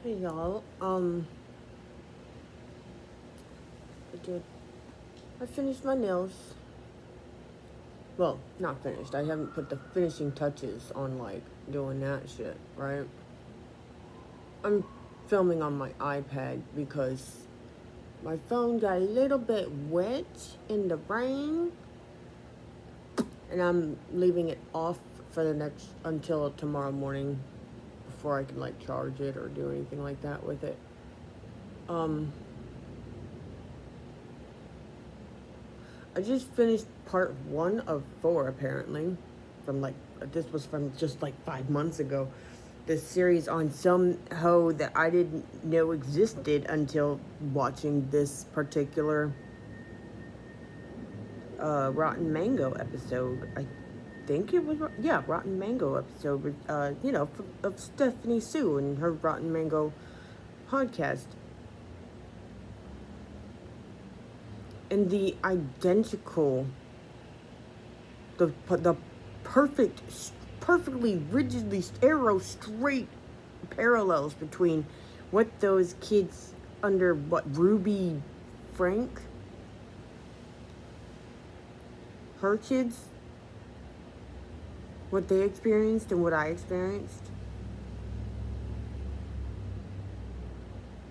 Hey y'all. I did. I finished my nails. Well, not finished. I haven't put the finishing touches on like doing that shit, right? I'm filming on my iPad because my phone got a little bit wet in the rain, and I'm leaving it off for the next until tomorrow morning before I can like charge it or do anything like that with it. Um, I just finished part 1 of 4 apparently. From like this was from just like 5 months ago. This series on some hoe that I didn't know existed until watching this particular Rotten Mango episode. I think it was Rotten Mango episode with of Stephanie Sue and her Rotten Mango podcast. And the identical the perfect, perfectly rigidly arrow straight parallels between what those kids under Ruby Frank, her kids, what they experienced and what I experienced.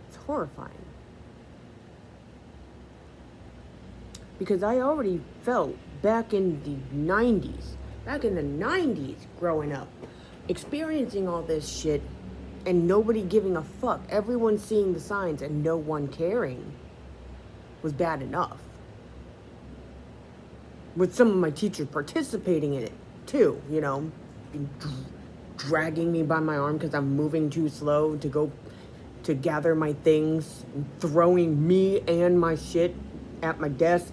It's horrifying. Because I already felt back in the 90s, growing up, experiencing all this shit and nobody giving a fuck, everyone seeing the signs and no one caring was bad enough. With some of my teachers participating in it too, dragging me by my arm because I'm moving too slow to go to gather my things, throwing me and my shit at my desk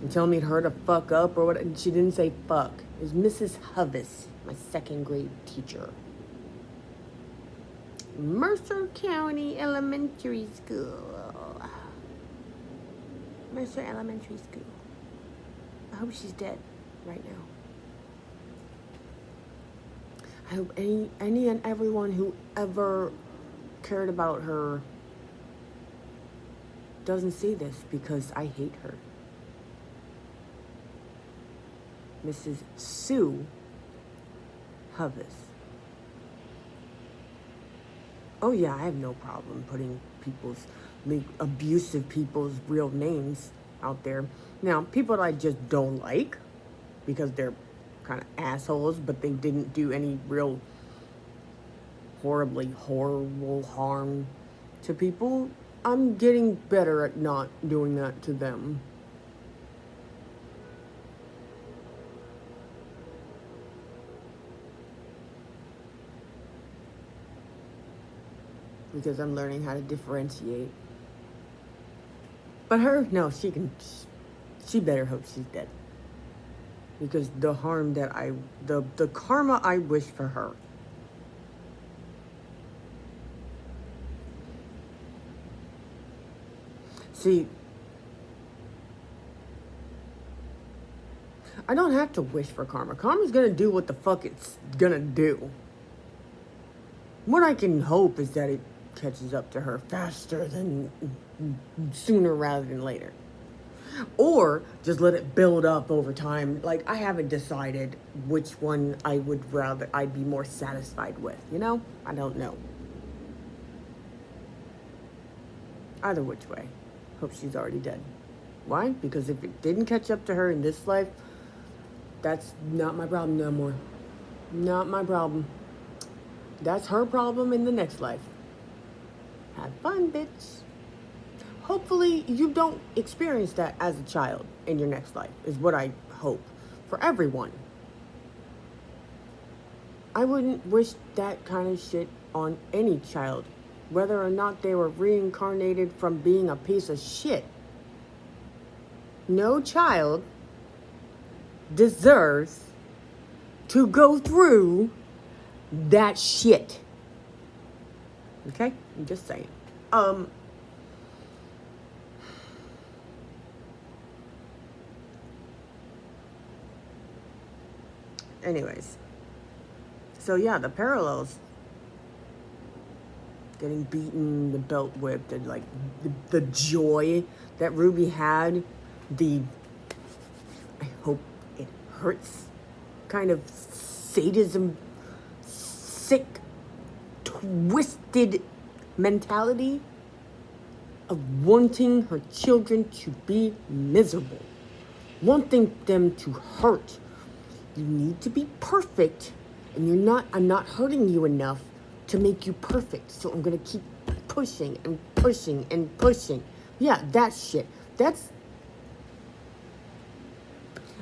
and telling me to hurry the fuck up or what. She didn't say fuck. It was Mrs. Huvis, my 2nd grade teacher. Mercer County Elementary School. Mercer Elementary School. I hope she's dead right now. I hope any and everyone who ever cared about her doesn't see this because I hate her. Mrs. Sue Huvis. Oh yeah, I have no problem putting abusive people's real names out there. Now, people that I just don't like because they're kind of assholes, but they didn't do any real horrible harm to people, I'm getting better at not doing that to them. Because I'm learning how to differentiate. But her, no, she better hope she's dead. Because the harm that the karma I wish for her. See, I don't have to wish for karma. Karma's gonna do what the fuck it's gonna do. What I can hope is that it catches up to her faster than sooner rather than later. Or just let it build up over time. Like, I haven't decided which one I'd be more satisfied with, I don't know. Either which way. Hope she's already dead. Why? Because if it didn't catch up to her in this life, that's not my problem no more. Not my problem. That's her problem in the next life. Have fun, bitch. Hopefully you don't experience that as a child in your next life, is what I hope for everyone. I wouldn't wish that kind of shit on any child, whether or not they were reincarnated from being a piece of shit. No child deserves to go through that shit. Okay? I'm just saying. Anyways. So yeah, the parallels getting beaten, the belt whipped, and like the joy that Ruby had, the I hope it hurts kind of sadism, sick, twisted mentality of wanting her children to be miserable, wanting them to hurt. You need to be perfect, and I'm not hurting you enough to make you perfect. So I'm gonna keep pushing and pushing and pushing. Yeah, that shit.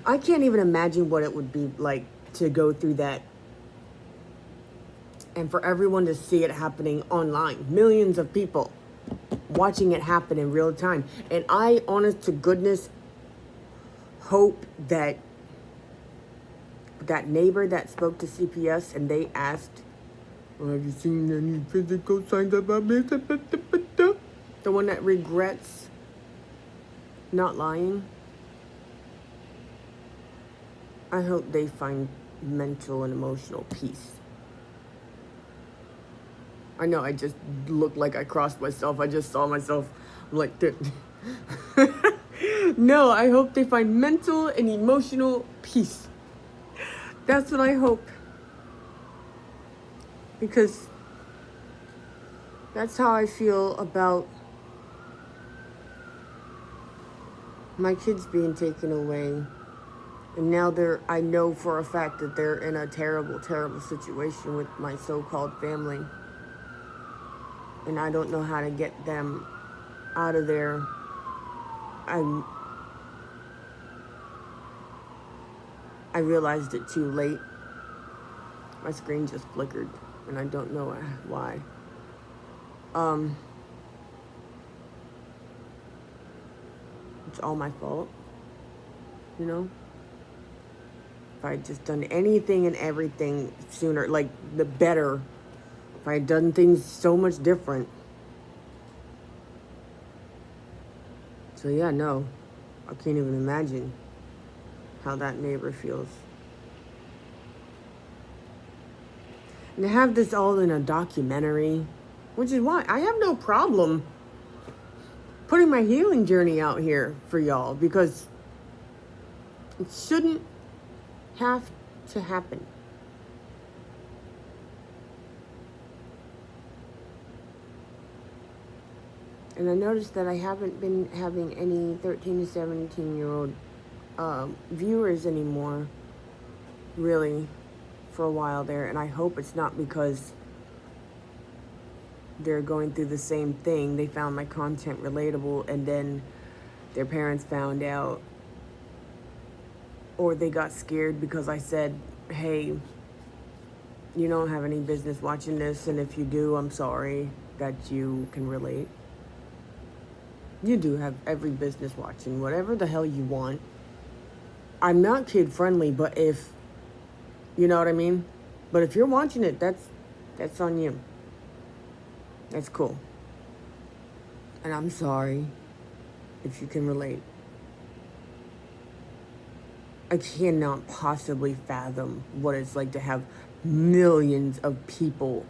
I can't even imagine what it would be like to go through that and for everyone to see it happening online. Millions of people watching it happen in real time. And I, honest to goodness, hope that that neighbor that spoke to CPS and they asked, well, have you seen any physical signs about this? The one that regrets not lying. I hope they find mental and emotional peace. I know I just looked like I crossed myself. I just saw myself like that. No, I hope they find mental and emotional peace. That's what I hope. Because that's how I feel about my kids being taken away. And now I know for a fact that they're in a terrible, terrible situation with my so-called family. And I don't know how to get them out of there. I realized it too late. My screen just flickered, and I don't know why. It's all my fault, you know? If I had just done anything and everything sooner, like the better, if I had done things so much different. So yeah, no, I can't even imagine how that neighbor feels. And to have this all in a documentary, which is why I have no problem putting my healing journey out here for y'all, because it shouldn't have to happen. And I noticed that I haven't been having any 13 to 17-year-old viewers anymore, really, for a while there. And I hope it's not because they're going through the same thing. They found my content relatable and then their parents found out, or they got scared because I said, hey, you don't have any business watching this, and if you do, I'm sorry that you can relate. You do have every business watching whatever the hell you want. I'm not kid friendly, but if, you know what I mean? But if you're watching it, that's on you. That's cool. And I'm sorry if you can relate. I cannot possibly fathom what it's like to have millions of people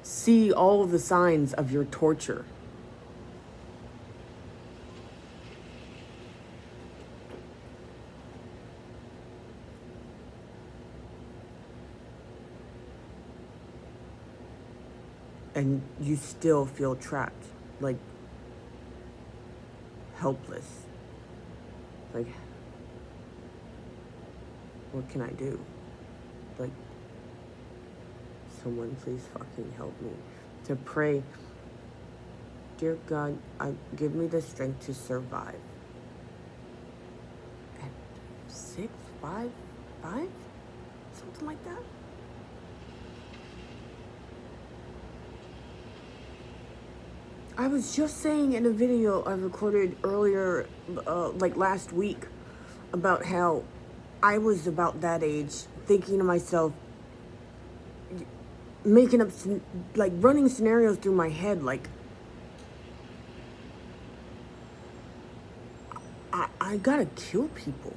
see all of the signs of your torture. And you still feel trapped, like helpless. Like, what can I do? Like, someone please fucking help me. To pray, dear God, give me the strength to survive. At 6, 5, something like that. I was just saying in a video I recorded earlier, like last week, about how I was about that age, thinking to myself, making up, like running scenarios through my head, like, I gotta kill people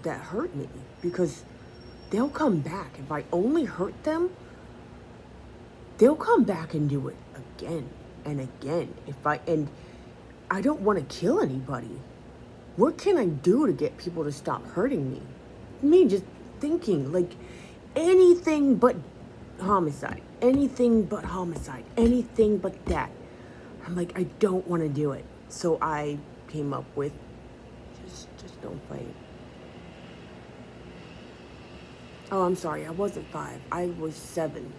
that hurt me, because they'll come back. If I only hurt them, they'll come back and do it again and again. And I don't want to kill anybody. What can I do to get people to stop hurting me? Me just thinking, like, anything but homicide, anything but homicide, anything but that. I'm like, I don't want to do it. So I came up with just don't fight. Oh, I'm sorry, I wasn't 5. I was 7.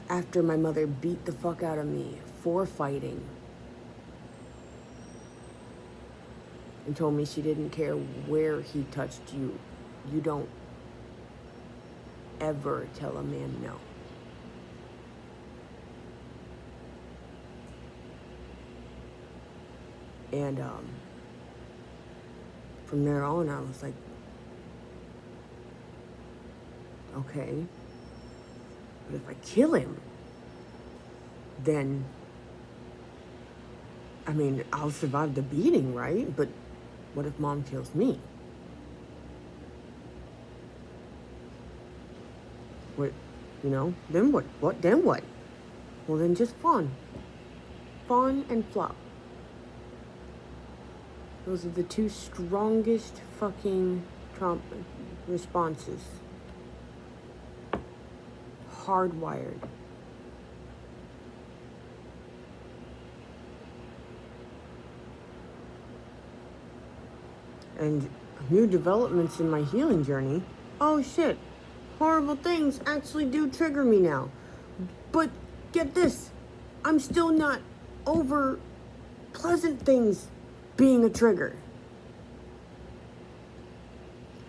After my mother beat the fuck out of me for fighting. And told me she didn't care where he touched you. You don't ever tell a man no. And from there on, I was like, okay, but if I kill him, then, I mean, I'll survive the beating, right? But what if mom kills me? What, then what? Then what? Well, then just fawn. Fawn and flop. Those are the 2 strongest fucking responses. Hardwired. And new developments in my healing journey. Oh shit. Horrible things actually do trigger me now. But get this. I'm still not over pleasant things being a trigger.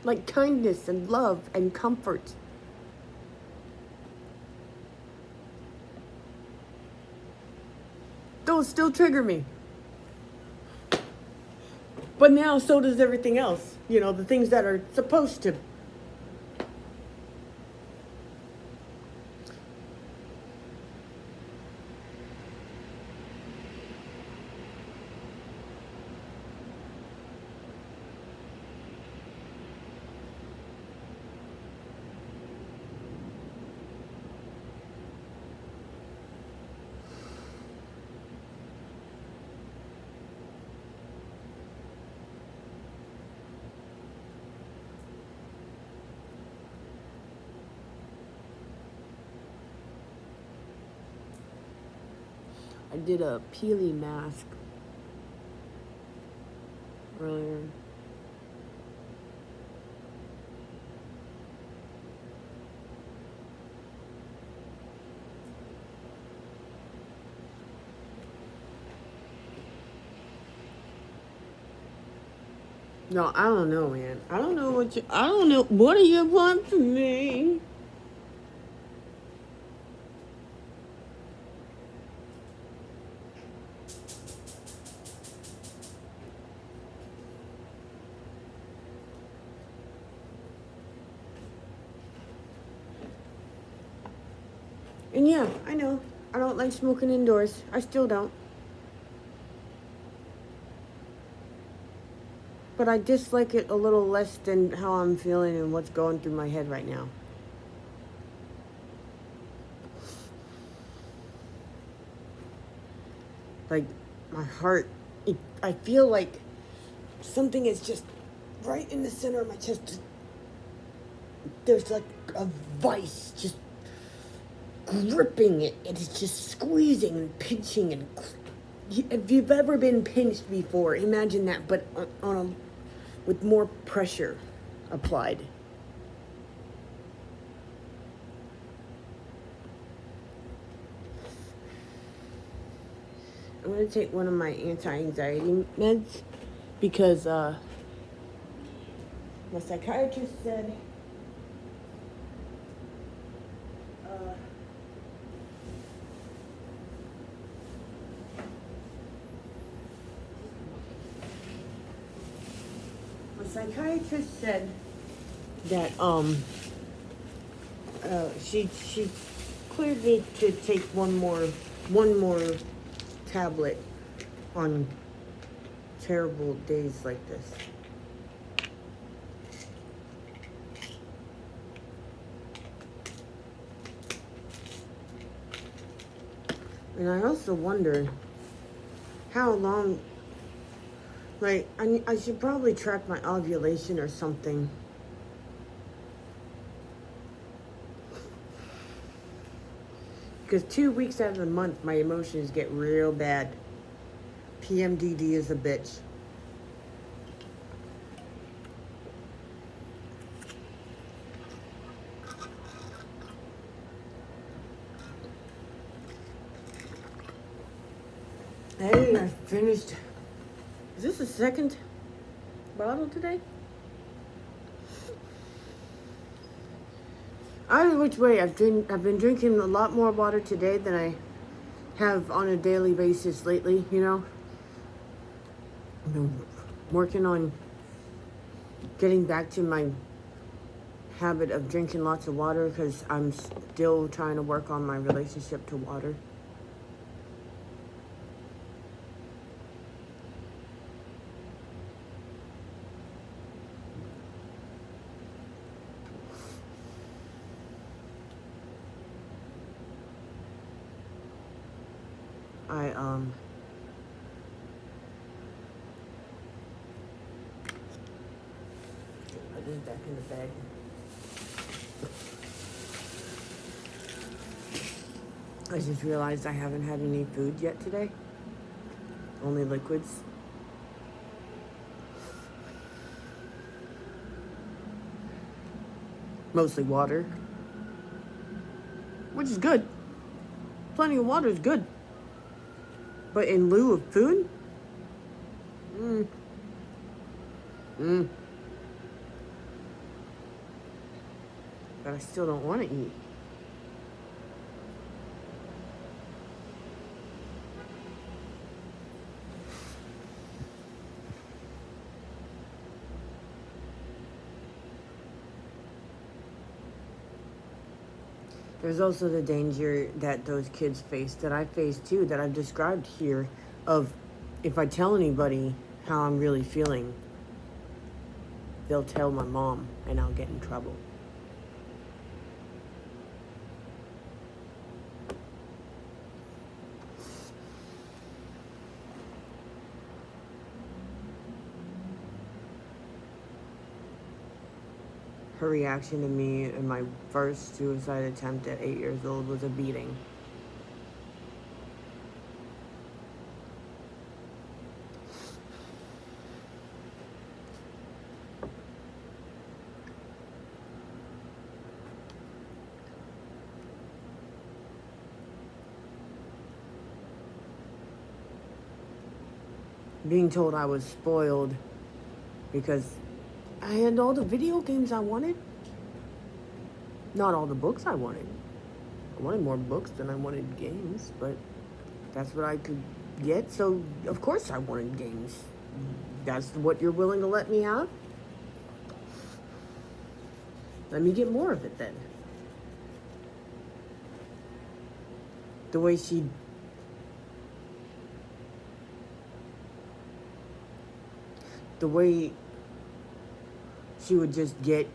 Like kindness and love and comfort. Those still trigger me. But now so does everything else. The things that are supposed to. I did a peely mask earlier. No, I don't know, man. I don't know what do you want from me? And yeah, I know. I don't like smoking indoors. I still don't. But I dislike it a little less than how I'm feeling and what's going through my head right now. Like, my heart, I feel like something is just right in the center of my chest. There's like a vice just gripping it. It's just squeezing and pinching. And if you've ever been pinched before, imagine that, but with more pressure applied. I'm going to take one of my anti-anxiety meds because my psychiatrist said that she cleared me to take one more tablet on terrible days like this. And I also wondered how long, like, I should probably track my ovulation or something. Because 2 weeks out of the month, my emotions get real bad. PMDD is a bitch. Hey, I finished. Is this the second bottle today? Either which way, I've been drinking a lot more water today than I have on a daily basis lately, you know? I've been working on getting back to my habit of drinking lots of water because I'm still trying to work on my relationship to water. Put this back in the bag. I just realized I haven't had any food yet today. Only liquids. Mostly water. Which is good. Plenty of water is good. But in lieu of food? But I still don't want to eat. There's also the danger that those kids face, that I face too, that I've described here, of if I tell anybody how I'm really feeling, they'll tell my mom and I'll get in trouble. Her reaction to me in my first suicide attempt at 8 years old was a beating. Being told I was spoiled because I had all the video games I wanted. Not all the books I wanted. I wanted more books than I wanted games, but that's what I could get, so of course I wanted games. That's what you're willing to let me have? Let me get more of it then. The way she would just get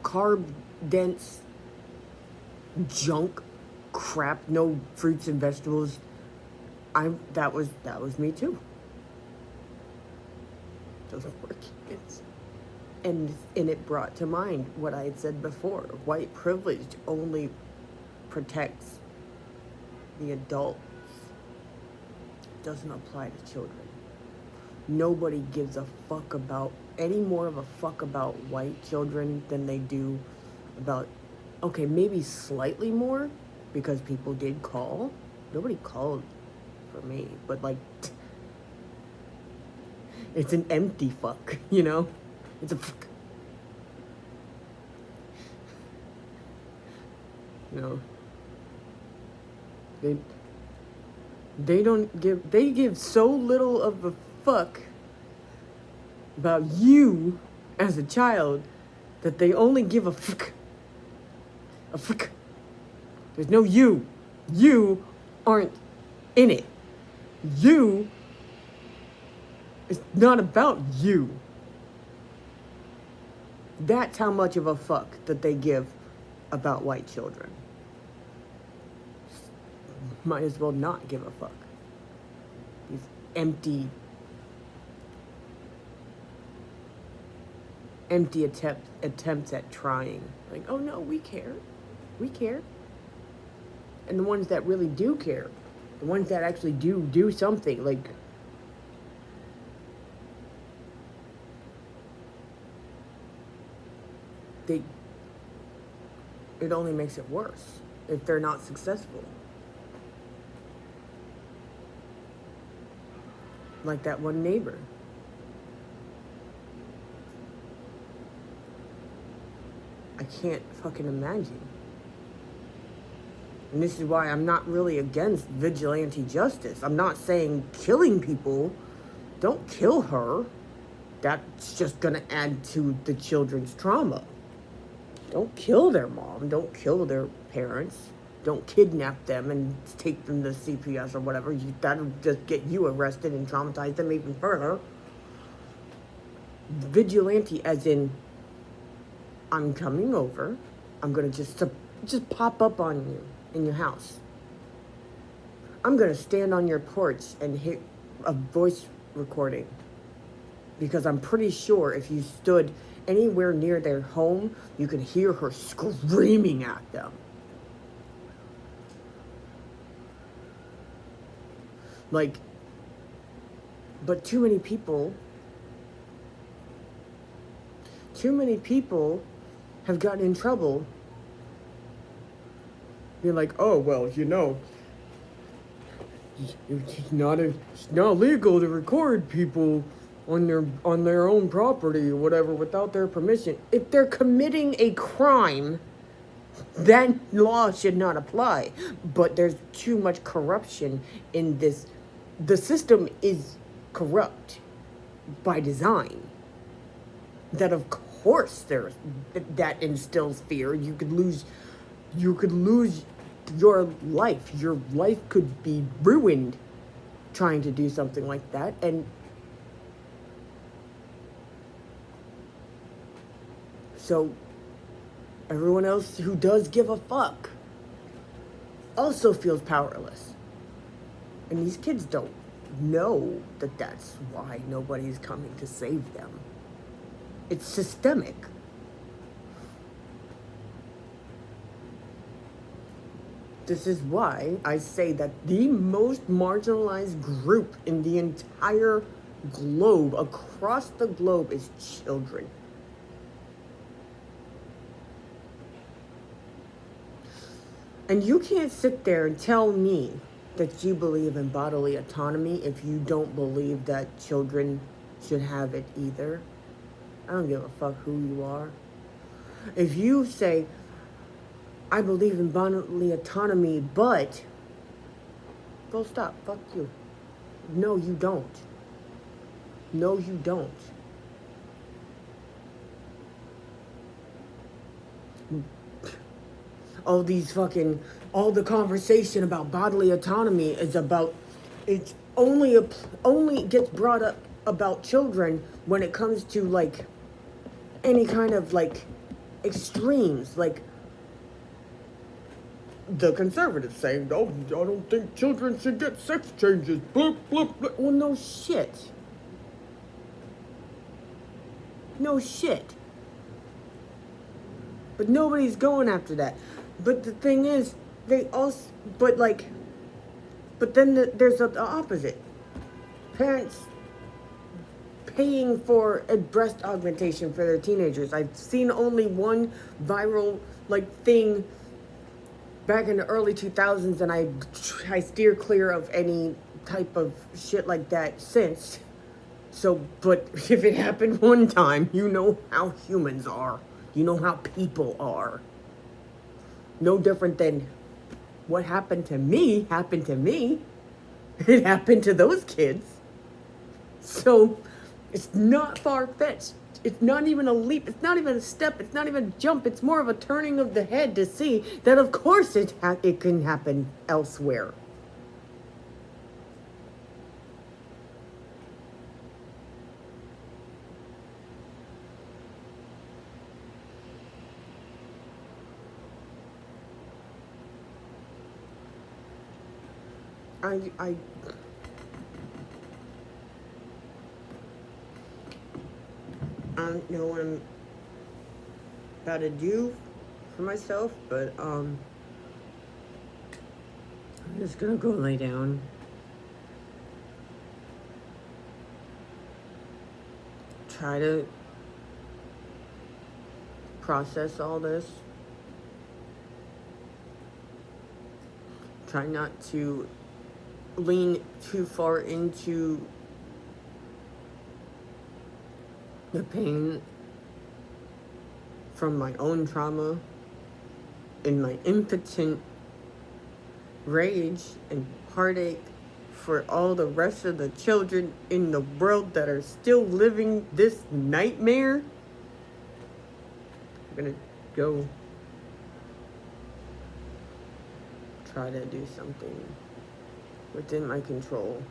carb dense junk crap, no fruits and vegetables. That was me too. Those poor kids. And it brought to mind what I had said before. White privilege only protects the adults. It doesn't apply to children. Nobody gives a fuck about, any more of a fuck about white children than they do about, okay, maybe slightly more, because people did call. Nobody called for me, but like, it's an empty fuck, you know? It's a fuck. You know? They give so little of a fuck about you as a child that they only give a fuck. A fuck. There's no you. You aren't in it. You is not about you. That's how much of a fuck that they give about white children. might as well not give a fuck. These empty attempts at trying. Like, oh no, we care. We care. And the ones that really do care, the ones that actually do something, like, it only makes it worse if they're not successful. Like that one neighbor. I can't fucking imagine. And this is why I'm not really against vigilante justice. I'm not saying killing people. Don't kill her. That's just gonna add to the children's trauma. Don't kill their mom. Don't kill their parents. Don't kidnap them and take them to CPS or whatever. That'll just get you arrested and traumatize them even further. Vigilante as in, I'm coming over. I'm gonna just pop up on you in your house. I'm gonna stand on your porch and hit a voice recording. Because I'm pretty sure if you stood anywhere near their home, you could hear her screaming at them. Like, but too many people have gotten in trouble. You're like, oh, well, it's not legal to record people on their own property or whatever without their permission. If they're committing a crime, that law should not apply. But there's too much corruption in this. The system is corrupt by design. That of course that instills fear. You could lose your life. Your life could be ruined trying to do something like that. And so everyone else who does give a fuck also feels powerless. And these kids don't know that that's why nobody's coming to save them. It's systemic. This is why I say that the most marginalized group in the entire globe, across the globe, is children. And you can't sit there and tell me that you believe in bodily autonomy if you don't believe that children should have it either. I don't give a fuck who you are. If you say, I believe in bodily autonomy, but go stop, fuck you. No, you don't. No, you don't. All the conversation about bodily autonomy is about, it's only gets brought up about children when it comes to like any kind of like extremes, like the conservatives saying, "Oh, I don't think children should get sex changes." Blah, blah, blah. Well, no shit. No shit. But nobody's going after that. But the thing is, there's the opposite. Parents paying for a breast augmentation for their teenagers. I've seen only one viral thing back in the early 2000s, and I steer clear of any type of shit like that since. So, but if it happened one time, you know how humans are. You know how people are. No different than what happened to me happened to me. It happened to those kids. So, it's not far-fetched. It's not even a leap. It's not even a step. It's not even a jump. It's more of a turning of the head to see that, of course, it can happen elsewhere. I don't know what I'm about to do for myself, but I'm just gonna go lay down. Try to process all this. Try not to lean too far into the pain from my own trauma and my impotent rage and heartache for all the rest of the children in the world that are still living this nightmare. I'm gonna go try to do something within my control,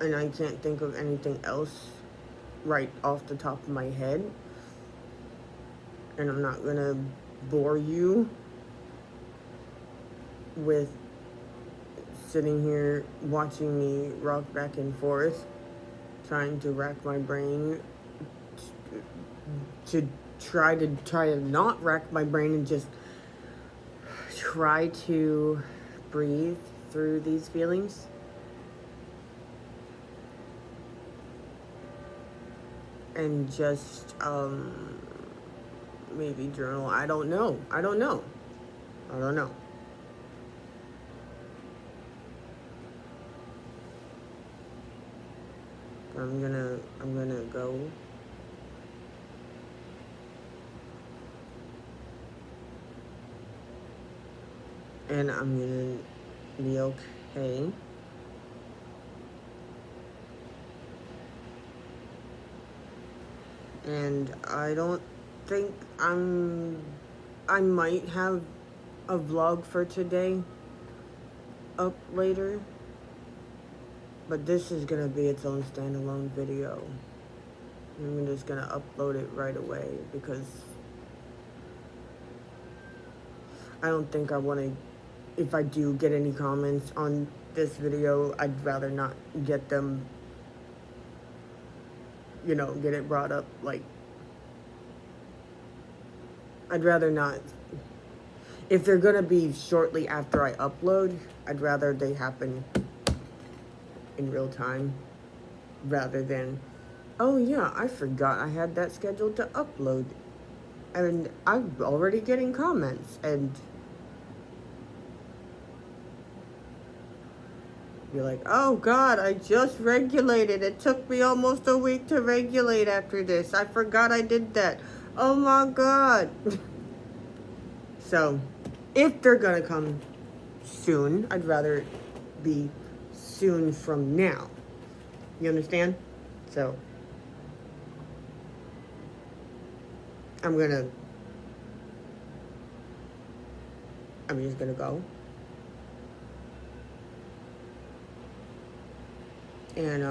and I can't think of anything else right off the top of my head, and I'm not gonna bore you with sitting here watching me rock back and forth, trying to rack my brain to try to not rack my brain and just try to breathe through these feelings. And just maybe journal. I don't know. I'm gonna go and I'm gonna be okay. And I don't think I might have a vlog for today up later, but this is gonna be its own standalone video. I'm just gonna upload it right away because I don't think I want to, if I do get any comments on this video, I'd rather not get them, get it brought up. Like, I'd rather not. If they're gonna be shortly after I upload, I'd rather they happen in real time rather than, oh yeah, I forgot I had that scheduled to upload. And I'm already getting comments and be like, oh God, I just regulated. It took me almost a week to regulate after this. I forgot I did that. Oh my God. So, if they're gonna come soon, I'd rather it be soon from now. You understand? So, I'm just gonna go. And,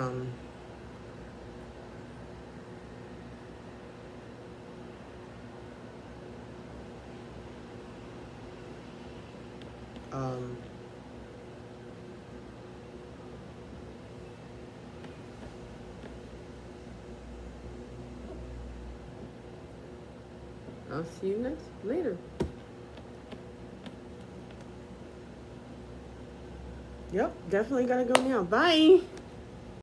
I'll see you later. Yep, definitely gotta go now. Bye.